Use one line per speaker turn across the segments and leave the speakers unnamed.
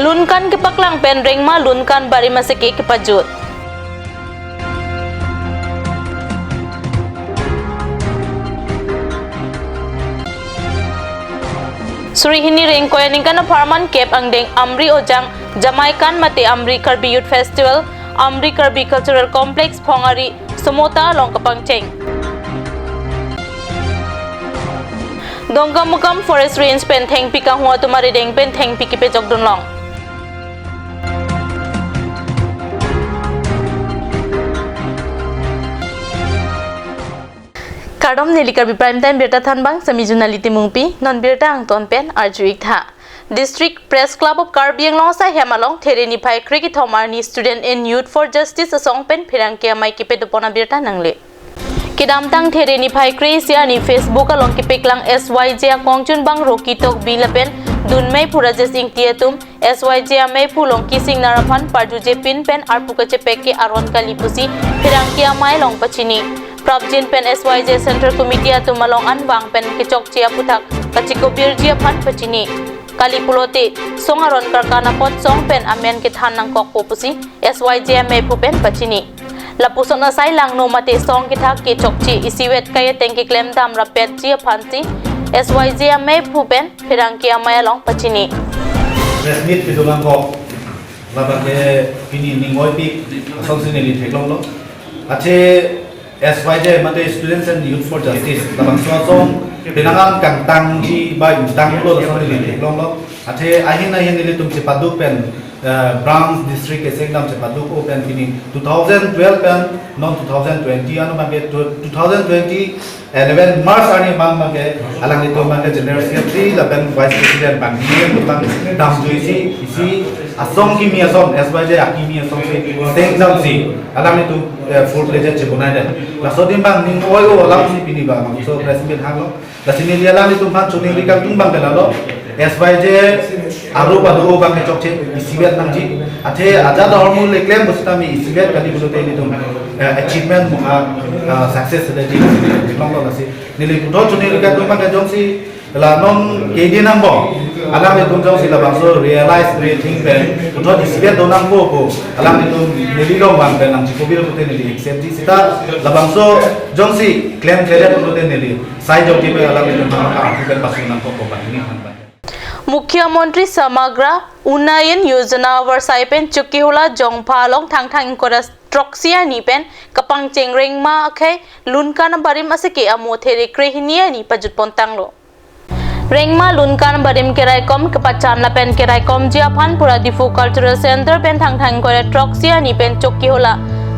lunkan kipaklang pen rengma lunkan bari masake kipajut. Suri hini reng koyaning kana farman kep angdeng Amri Ojang Jamaican mate Amri Karbi Youth Festival Amri Karbi Cultural Complex Phongari Somota Longkapangcheng Dongga Mukam Forest Range pen theng pika huwa tumari deng pen theng piki pe jogdon long Kardom nili Karbi prime time berta thanbang sami jurnaliti mungpi non berta ang ton pen arjuik tha District Press Club of Karbi ang long sa hemalong thereni phai cricket homarni student in youth for justice asong pen phirang ke mai ki pe dopona berta nangle Kidamtang thereni phai cresia ni Facebook along ki peklang SYJ kongchun bang roki tok bilapen dunmei pura jesing tietum SYJ mai pulong kising naraphan parjuje pin pen arpuka che peke aron kali pusi phirang ke mai long pachini Prabjin pen SYJ Central Committee atu malong anwang pen kechok chia putak kachiko birjia phan pachini kali pulote songaron karkana pot song pen amen ke than nang kok popusi SYJ me pu pen pachini lapuson na sai lang no mate song ki thak ke chokchi isiwet kaya tengki claim dam rapet chia phanti SYJ me pu pen phirang ki amaya long pachini
resmit pidulang ko labake pini ningoi pi songsineli theklong lo ache SYJ mate students and youth for justice labang song pinangang kantang ji ba tang lo songsineli theklong lo ache ahin nili tum se paduk pen Branch district exam se paduk open pini 2012 pen non 2020 anu mage 2020 11 March ani bang mage alang itu mage general secretary laban vice president bang ni tentang dam juisi isi asong ki mi asong SYJ aki mi asong se exam si alang itu full legend se bunai dan la sodim bang ning oi o alang si pini bang so president hang lo la sini dia alang itu bang chuning rikam tung bang lo SYJ aru padu bang ke chokche isibet namji athe ajad hormone leklem bustami isibet kali bulote ni tum achievement muha success de di long lo nasi nili pudo chuni rika tum bang jongsi la non kedi nambo alam ni tum jongsi la bang so realize everything pen pudo isibet do nambo ko alam ni tum nili long bang pen namji ko biro putte nili accept di sita la bang so jongsi claim credit putte nili sai jongti pe alam ni tum pen pasu nambo ko bang ni han
मुख्यमंत्री समग्र उन्नयन योजना वर्षाई पेन चुकी होला जोंगफालों थांग कोरा ट्रॉक्सिया knee pain कपंग चेंगरेंग मा अखे लुनकान बारिम असके अमोथेरे क्रेहिनिया नी पजुट पोंतांगलो रेंगमा लुनकान बारिम केराइकॉम कपचान ला पेन केराइकॉम जियाफान पुरा दिफु कल्चरल सेंटर पेन थांग कोरा ट्रॉक्सिया नी पेन चुकी होला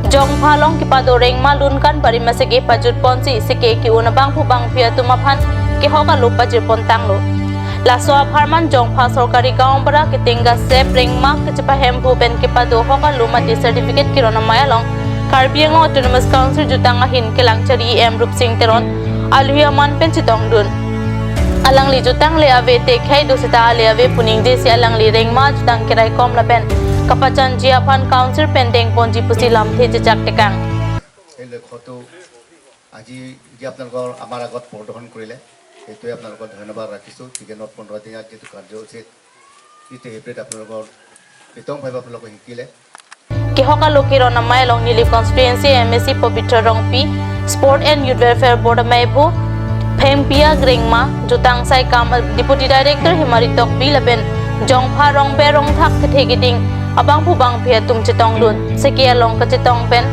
जोंगफालों की पादो रेंगमा लुनकान बारिम असके पजुट पोंसी सके की उनबांग फुबांग फिया तुमाफान के होगा लो पजुट पोंतांगलो Laso aparman jongpha sorkari gaon bara ketingga sep rengma kecepa hempu pen kepado hoka luma di certificate kirona mayalong Karbi Autonomous Council jutang ahin kelang cari em rup sing teron alhuyaman pen chitong dun alang li jutang le ave te khai dosita le ave puning de si alang li rengma jutang kirai kom la pen kapachan jiapan council pendeng ponji pusi lam the jejak tekang
ele khoto aji ji apnalor amar agot prodhon korile এইটোৱে আপোনালোকক ধন্যবাদ ৰাখিছোঁ টিকেটত 15 দিনত যেটো কাৰ্যসূচীত ইতে হেপ্ৰেট আপোনালোকৰ বিতংভাৱে আপোনালোকক শিকিলে
কিহকা লোকিৰ নামাই লং নিলি কনস্টিটুৱেন্সি এমএসি পবিত্ৰ Rongpi sport and youth welfare board माइबो फेमपिया ग्रेंगमा जुतां साइ काम डिप्टी डाइरेक्टर हिमारितक बिलबेन जोंफा रंबे रंथाक थेगिदिं अबां फुबां पे तुमचे तंगदुन सेकिया लं कचे तंगपेन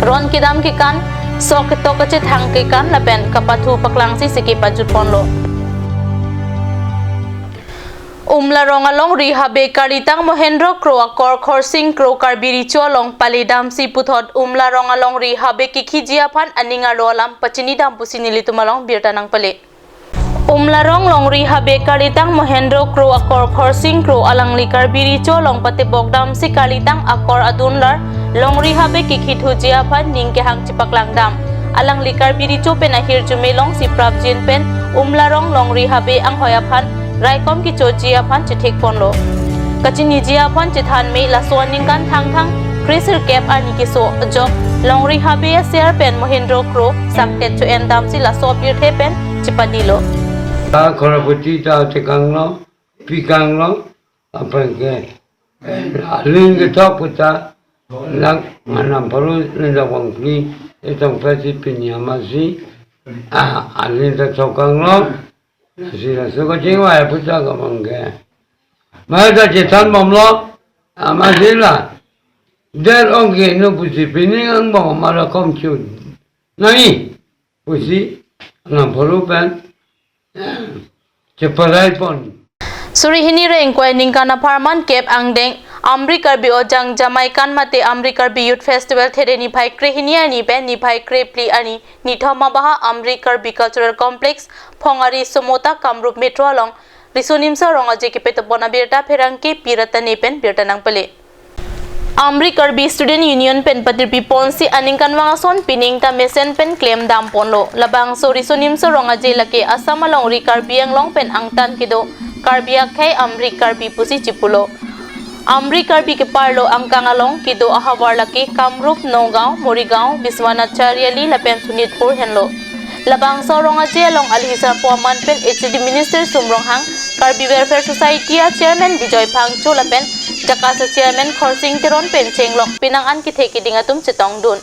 रन किदाम की कान sok to kache thang ke kan la pen kapathu paklang si siki pajut ponlo umla ronga long rihabe karitang mohendro kro akor khorsing kro karbiri cholong palidam si puthot umla ronga long rihabe ki khijia phan aninga rolam pachini dam pusinili tumalong birta nang pale umla rong long rihabe karitang mohendro kro akor khorsing kro alangli karbiri cholong pate bogdam si karitang akor adunlar long rihabe ki khithu jia phan ning ke hang chipaklang dam alang likar biri chopen ahir jumelong si prabjin pen umlarong long rihabe ang hoya phan raikom ki chojia phan chithik ponlo kachini jia phan chithan me la soning kan thang krisir cap ani ki so job long rihabe share pen mohendro kro saktet cho endam si la so bir the pen chipadilo
ta khoraputi ta tekang lo pikang lo apa ke alin ke top kita lang manam baru nenda wang pli itong peti pinya masih alin ta chokang lo sila suka jiwa ya puta ka mangke mata jitan bom lo masih lah der ongke no pusi pining ang bom mala kom chu nai pusi ngam baru pen ceparai pon
Suri hini re inquire ningkana farman kep angdeng Amri Karbi ojang Jamaican mate Amri Karbi Youth Festival there ni phai kre hinia ni ben ni phai kre pli ani ni thoma baha Amri Karbi Cultural Complex Phongari Somota Kamrup Metro along Risonimsa rongaje ke petopona birta pherangke pirata ne pen birta nang pele Amri Karbi Student Union pen patirpi ponsi aningkan wangason pining ta mesen pen claim dam ponlo labang so risonimsa rongaje lake asama long ri Karbi ang long pen angtan kido Karbi akhai Amri Karbi pusi chipulo Amri Karbi ke parlo ang kangalong kido ahawar laki Kamrup Nogao Morigao Biswanath Chariali lapen Sunitpur henlo labang sorong aje along alhisa puaman pen HD Minister Sumronghang Karbi Welfare Society Chairman Bijoy Phangcho lapen Jakasa Chairman Khorsing Tiron pen chenglok pinangan ki theki dingatum chetong dun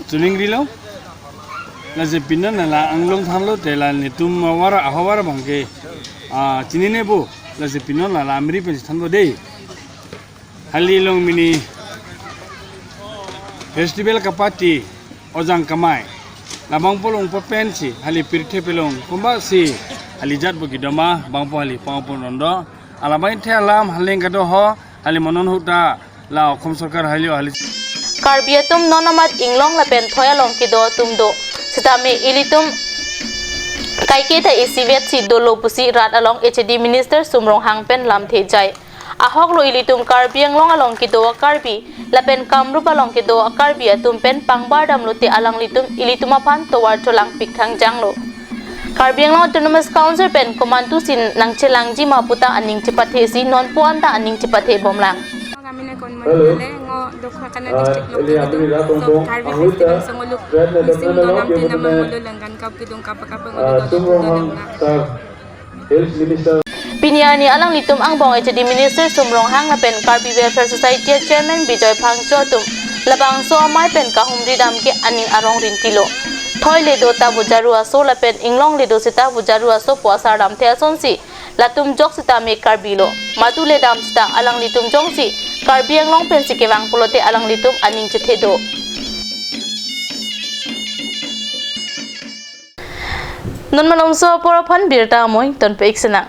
tuning rilo la je pinna na la anglong thamlo te la ni tum wara ahawara bangke chinine bo la je pinna la la amri pen thamlo de hali long mini festival kapati ojang kamai labang polong popensi hali pirthe pelong kumba si hali jat bo gidama bangpo hali pangpon rondo alabai the alam haleng kado ho hali monon huta la khom sarkar hali hali
Karbi atum nonamat inglong lapen thoya long kido tumdo sitame ilitum kaike ta isivet si dolo pusi rat along HD Minister Sumronghang pen lamthe jai ahok lo ilitum Karbi anglong along kido Karbi lapen Kamrup along kido Karbi atum pen pangbar dam lo te alang litum ilituma pan towar cholang pikhang janglo Karbi anglong Autonomous Council pen komantu sin nangchelangji maputa aning chipathe si non puanta aning chipathe bomlang
kami na kon manale ngo dokha kana district lo so Karbi festival so ngoluk musim do nam tin naman ngolo langgan kap kidong kapakapang ngolo do
Pinyani alang litum ang bong HD Minister Sumronghang pen Karbi Welfare Society Chairman Bijoy Phangcho tum labang so amai pen kahumri dam ke aning arong rintilo thoi le do ta bujaru aso la pen inglong le do sita bujaru aso puasa dam the sonsi latum jok sita me Karbi lo matu le dam sita alang litum jongsi Karbi ang long pen sikewang pulote alang litum aning chethedo non malong so poraphan birta moi ton pe iksena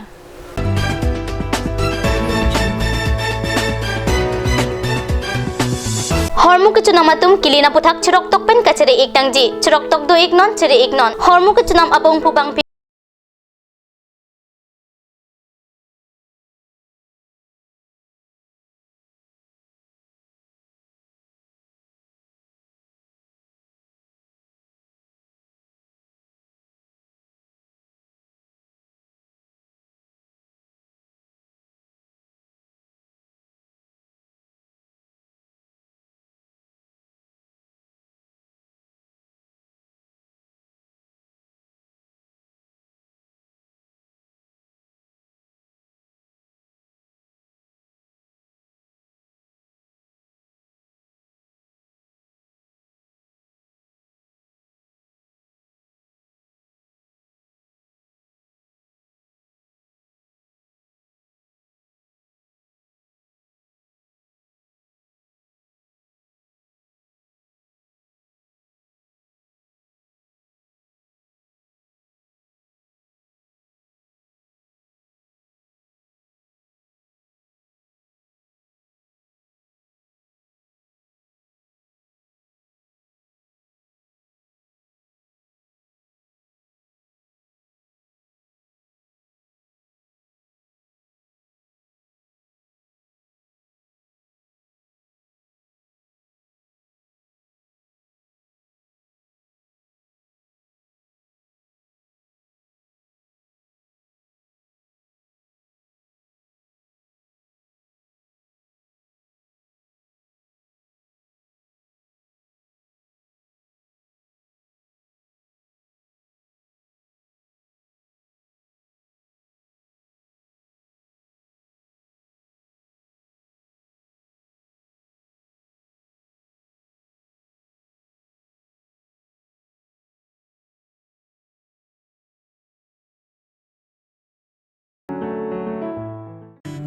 Hormu ke chunam atum kilina puthak chirok tok pen kachere ek tangji chirok tok do ek non chere ek non hormu ke chunam apong pubang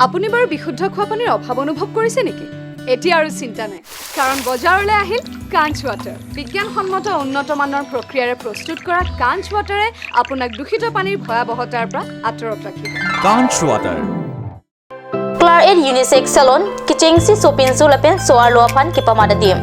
আপুনি বাৰু বিশুদ্ধ খোৱা পানীৰ অভাৱ অনুভৱ কৰিছে নেকি? এতিয়া আৰু চিন্তা নাই, কাৰণ বজাৰলৈ আহিল কাঞ্চ ৱাটাৰ। বিজ্ঞানসন্মত উন্নত মানৰ প্ৰক্ৰিয়াৰে প্ৰস্তুত কৰা কাঞ্চ ৱাটাৰে আপোনাক দূষিত পানীৰ ভয়াৱহতাৰ পৰা আঁতৰত ৰাখিব।
কাঞ্চ water
Claret Unisex Salon kichengsi sopinsu lapen soar luapan kipamada dim.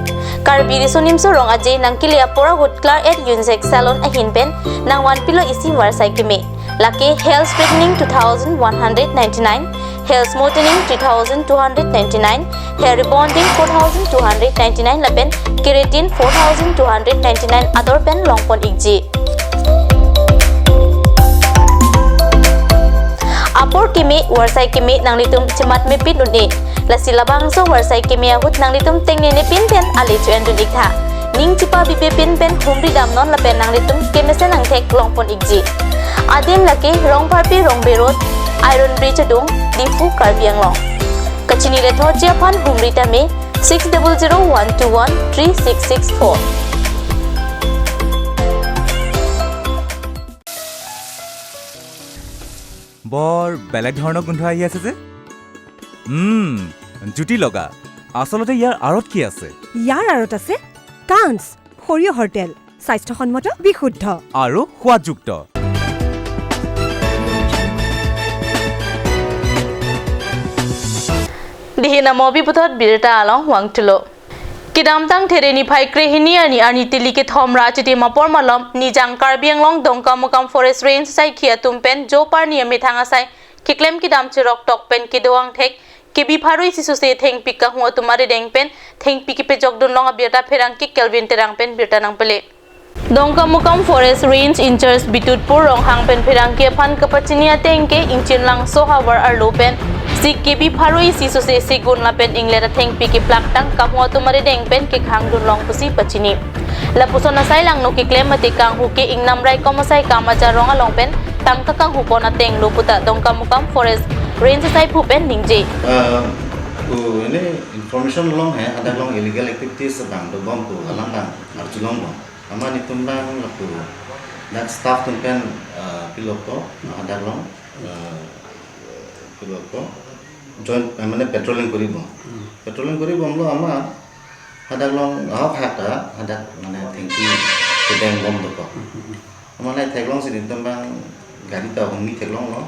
Karbi risonim so rong aje nang kilia pora hot Claret Unisex Salon ahin pen nang 1 pilo isi warsai kime. Laki hair straightening 2199, hair smoothing 3299, hair rebonding 4299 lapen keratin 4299 other pen long pon ikji. Apor kimi warsai kimi nang litum cemat mepin unni lasi labang so warsai kimi ahut nang litum teng ne pin pen ali chuan dun ikha ning chipa bipe pin pen humri dam non lapen nang litum kemese nang tek longpon ikji adim laki rong parpi rong berot iron bridge dung difu karbiang long kachini le tho chiapan humri tame 6001213664
বৰ বেলেগ ধৰণৰ গোন্ধ আহি আছে যে জুতি লগা আচলতে ইয়াৰ আঁৰত কি আছে
ইয়াৰ আঁৰত আছে কাঞ্চ সৰিয়হৰ তেল স্বাস্থ্যসন্মত বিশুদ্ধ
আৰু সোৱাদযুক্ত
Dihina mobi putot birta along wangtulo Kidam tang thereni phai krehini ani ani tilike thomra chiti mapor malom nijang karbiang long dongka mukam forest range sai khia tumpen jo par niyami thanga sai kiklem kidam chirok tok pen kidoang thek kebi pharoi sisu se theng pika hu tumare deng pen theng piki pe jogdon long abirta pherang ki kelvin terang pen birta nang pele dongka mukam forest range in charge bitutpur rong hang pen pherang ke phan kapachinia tengke inchin lang so hawar arlo pen si kebi pharoi sisu se sigun la pen inglera theng piki plak tang kamwa tumare deng pen ke khang dun long pusi pachini la pusona sai lang no ki klem mati kang hu ke ingnam rai komasai kamaja ronga long pen tangka kang hu pona teng lo puta dongka mukam forest range sai phu pen ningje
ini information long hai ada long illegal activities sedang do bom tu alang bang arjulong bom ama ni tumbang laku dan staff tumpen piloto ada long piloto join mane patrolling koribo lo ama ada long hak hata ada mane thinking kedeng bom doko ama lai theklong sidin tumbang gari ta hungni theklong lo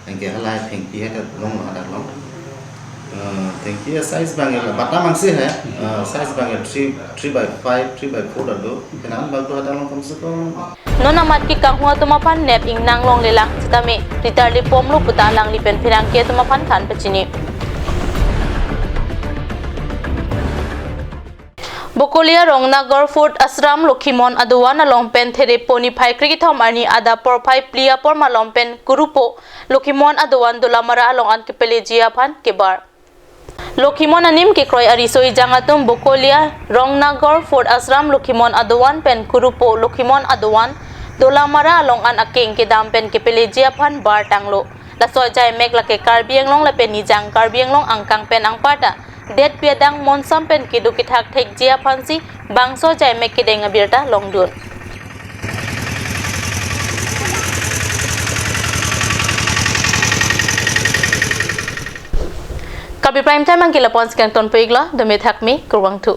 engke halai thinki hata long ada long thinki size bangel bata mangsi hai size bangel 3/5 3/4 ado kenan bagu ada long kam se kam
nona mat ki kang hua tuma phan nep ing nang long le lang chitame ritar li pom lo puta lang li pen phirang ke tuma phan khan pachini Bokolia Rongnagar Fort Asram Lokhimon Aduana Lompen There Poni Phai Kriki Thom Ani Ada Por Phai Plia Por Malompen Kurupo Lokhimon Aduan Dulamara Along An Kepelegia Phan Kebar Lokhimon Anim ke Kroi Arisoi Jangatum Bokolia Rongnagar Fort Asram Lokhimon Aduan Pen Kurupo Lokhimon Aduan Dulamara Along An Aking ke Dam Pen Kepelegia Phan Bar Tanglo La Sojai Mek La ke Karbiang Long La Pen Nijang Karbiang Long Angkang Pen Angpata Det piadang monsam pen kidu kithak thek jia phansi bangso jai mek kideng abirta longdun Karbi prime time ang kilapon skang ton peigla dumi thakmi kurwang thu